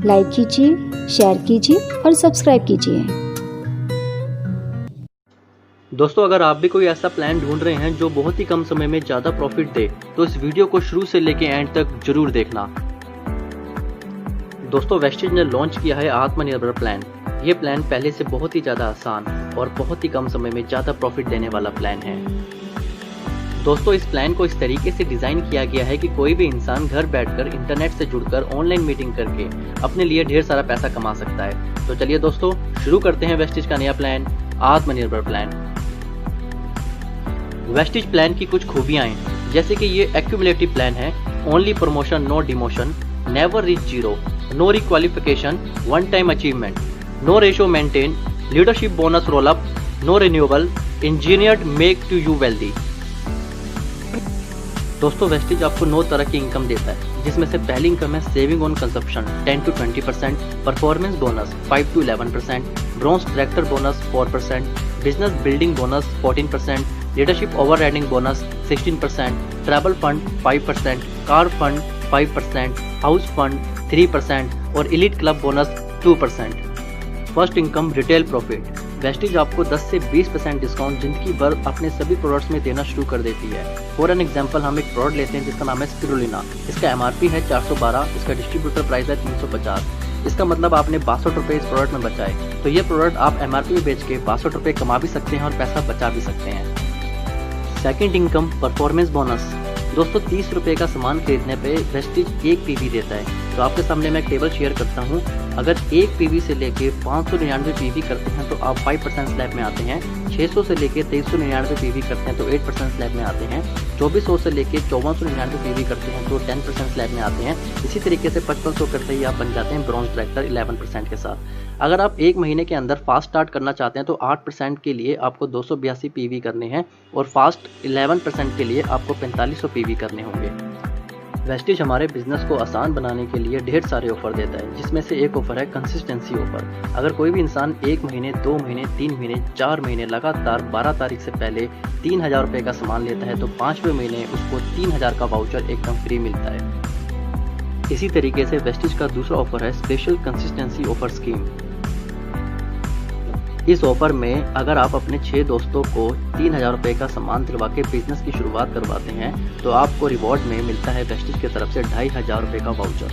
Like कीजिए, share कीजिए और सब्सक्राइब कीजिए। दोस्तों, अगर आप भी कोई ऐसा प्लान ढूंढ रहे हैं जो बहुत ही कम समय में ज़्यादा प्रॉफिट दे, तो इस वीडियो को शुरू से लेके एंड तक जरूर देखना। दोस्तों, वेस्टिज ने लॉन्च किया है आत्मनिर्भर प्लान। ये प्लान पहले से बहुत ही ज़्यादा आसान और बहुत ही कम समय में ज़्यादा प्रॉफिट देने वाला प्लान है। दोस्तों, इस प्लान को इस तरीके से डिज़ाइन किया गया है कि कोई भी इंसान घर बैठकर इंटरनेट से जुड़कर ऑनलाइन मीटिंग करके अपने लिए ढेर सारा पैसा कमा सकता है। तो चलिए दोस्तों, शुरू करते हैं वेस्टिज का नया प्लान, आत्मनिर्भर प्लान। वेस्टिज प्लान की कुछ खूबियां हैं, जैसे कि ये एक्यूमुलेटिव प्लान है, only promotion no demotion, never reach zero, no requalification, one time achievement, no ratio maintain, leadership bonus roll up, no renewable, engineered make to you wealthy. दोस्तों, Vestige आपको 9 तरह की इनकम देता है, जिसमें से पहली इनकम है saving on consumption 10 to 20%, performance bonus 5 to 11%, bronze director bonus 4%, business building bonus 14%, leadership overriding bonus 16%, travel fund 5%, car fund 5%, house fund 3% और elite club bonus 2%। First income retail profit. Vestige आपको 10 से 20% discount जिंदगी भर अपने सभी products में देना शुरू कर देती है। फॉर एन एग्जांपल, हम एक प्रोडक्ट लेते हैं जिसका नाम है स्पिरुलिना। इसका MRP है 412, इसका डिस्ट्रीब्यूटर प्राइस है 350। इसका मतलब आपने 62 रुपये इस प्रोडक्ट में बचाए। तो ये प्रोडक्ट आप MRP में बेच के 62 रुपये कमा भी सकते हैं और पैसा बचा भी सकते हैं। Second income performance bonus. दोस्तों, 30 रुपये का सामान खरीदने पे वेस्टिज 1 PV देता है। तो आपके सामने मैं एक टेबल शेयर करता हूँ। अगर 1 PV से लेके 599 PV करते हैं तो आप 5% स्लैब में आते हैं। 600 से लेके 2399 PV करते हैं तो 8% स्लैब में आते हैं। 2400 से लेके 5499 PV करते हैं तो 10% स्लैब में आते हैं। इसी तरीके से 5500 करते ही आप बन जाते हैं ब्रॉन्ज डायरेक्टर 11% के साथ। अगर आप 1 महीने के अंदर फास्ट स्टार्ट करना चाहते हैं तो 8% के लिए आपको 282 PV करने हैं और फास्ट 11% के लिए आपको 4500 PV करने होंगे। वेस्टिज हमारे बिजनेस को आसान बनाने के लिए ढेर सारे ऑफर देता है, जिसमें से एक ऑफर है कंसिस्टेंसी ऑफर। अगर कोई भी इंसान 1 महीने, 2 महीने, 3 महीने, 4 महीने लगातार 12 तारीख से पहले 3000 रुपये का सामान लेता है तो 5वें महीने उसको 3000 का वाउचर एकदम फ्री मिलता है। इसी तरीके से वेस्टिज का दूसरा ऑफर है स्पेशल कंसिस्टेंसी ऑफर स्कीम। इस ऑफर में अगर आप अपने 6 दोस्तों को 3000 रुपये का सामान दिलवा के बिजनेस की शुरुआत करवाते हैं तो आपको रिवॉर्ड में मिलता है वेस्टिज की तरफ से 2500 रुपये का वाउचर।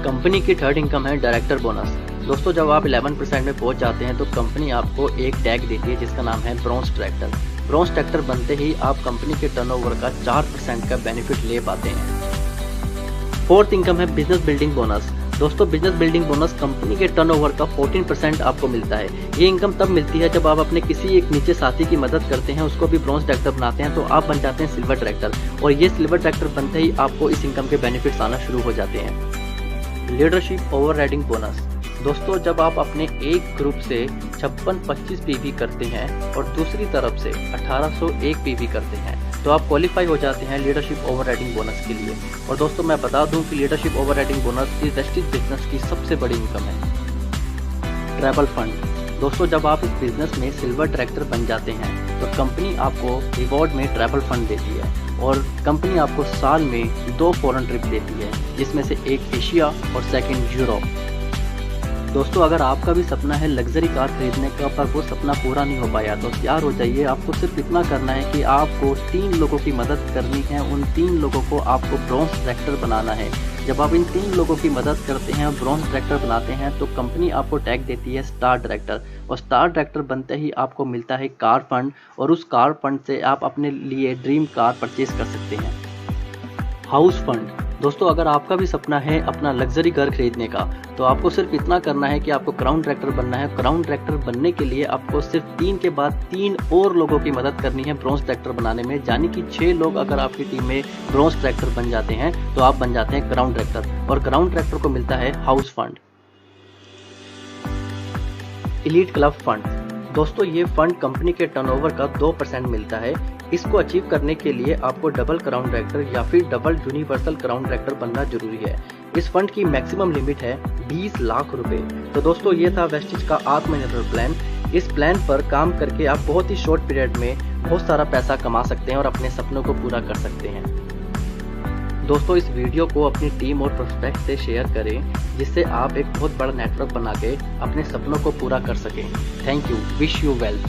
कंपनी की थर्ड इनकम है डायरेक्टर बोनस। दोस्तों, जब आप 11% में पहुंच जाते हैं तो कंपनी आपको एक टैग देती है जिसका नाम है ब्रॉन्ज डायरेक्टर। ब्रॉन्ज डायरेक्टर बनते ही आप कंपनी के टर्नओवर का 4% का बेनिफिट ले पाते हैं। फोर्थ इनकम है बिजनेस बिल्डिंग बोनस। दोस्तों, बिजनेस बिल्डिंग बोनस कंपनी के टर्नओवर का 14% आपको मिलता है। ये इनकम तब मिलती है जब आप अपने किसी एक नीचे साथी की मदद करते हैं, उसको भी ब्रॉन्ज डायरेक्टर बनाते हैं तो आप बन जाते हैं सिल्वर डायरेक्टर, और ये सिल्वर डायरेक्टर बनते ही आपको इस इनकम के बेनिफिट्स आना शुरू हो जाते हैं। Leadership overriding bonus. दोस्तों, जब आप अपने एक ग्रुप से 56-25 PV करते हैं और दूसरी तरफ से 1801 PV करते हैं तो आप क्वालिफाई हो जाते हैं लीडरशिप ओवरराइडिंग बोनस के लिए। और दोस्तों, मैं बता दूं कि लीडरशिप ओवरराइडिंग बोनस इस वेस्टिज बिजनेस की सबसे बड़ी इनकम है। Travel fund. दोस्तों, जब आप इस बिजनेस में सिल्वर डायरेक्टर बन जाते हैं तो कंपनी आपको रिवॉर्ड में ट्रैवल फंड देती है और कंपनी आपको साल में 2 फॉरेन ट्रिप देती है, जिसमें से एक एशिया और सेकंड यूरोप। दोस्तों, अगर आपका भी सपना है लग्जरी कार खरीदने का पर वो सपना पूरा नहीं हो पाया तो तैयार हो जाइए। आपको सिर्फ इतना करना है कि आपको 3 लोगों की मदद करनी है। उन 3 लोगों को आपको ब्रॉन्ज डायरेक्टर बनाना है। जब आप इन 3 लोगों की मदद करते हैं और ब्रॉन्ज डायरेक्टर बनाते हैं तो कंपनी आपको टैग देती है स्टार डायरेक्टर, और स्टार डायरेक्टर बनते ही आपको मिलता है कार फंड, और उस कार फंड से आप अपने लिए ड्रीम कार परचेज कर सकते हैं। House fund. दोस्तों, अगर आपका भी सपना है अपना लग्जरी घर खरीदने का तो आपको सिर्फ इतना करना है कि आपको क्राउन डायरेक्टर बनना है। क्राउन डायरेक्टर बनने के लिए आपको सिर्फ 3 के बाद 3 और लोगों की मदद करनी है ब्रॉन्ज डायरेक्टर बनाने में, यानी कि 6 लोग अगर आपकी टीम में ब्रॉन्ज डायरेक्टर बन जाते हैं तो आप बन जाते हैं क्राउन डायरेक्टर, और क्राउन डायरेक्टर को मिलता है house fund. Elite club fund. दोस्तों, ये फंड कंपनी के टर्नओवर का 2% मिलता है। इसको अचीव करने के लिए आपको डबल क्राउन डायरेक्टर या फिर डबल यूनिवर्सल क्राउन डायरेक्टर बनना जरूरी है। इस फंड की मैक्सिमम लिमिट है 20 लाख रुपए। तो दोस्तों, ये था वेस्टिज का आत्मनिर्भर प्लान। इस प्लान पर काम करके आप बहुत ही शॉर्ट पीरियड में बहुत सारा पैसा कमा सकते हैं और अपने सपनों को पूरा कर सकते हैं। दोस्तों इस वीडियो को अपनी टीम और प्रोस्पेक्ट से शेयर करें, जिससे आप एक बहुत बड़ा नेटवर्क बना के अपने सपनों को पूरा कर सकें। Thank you. Wish you wealth.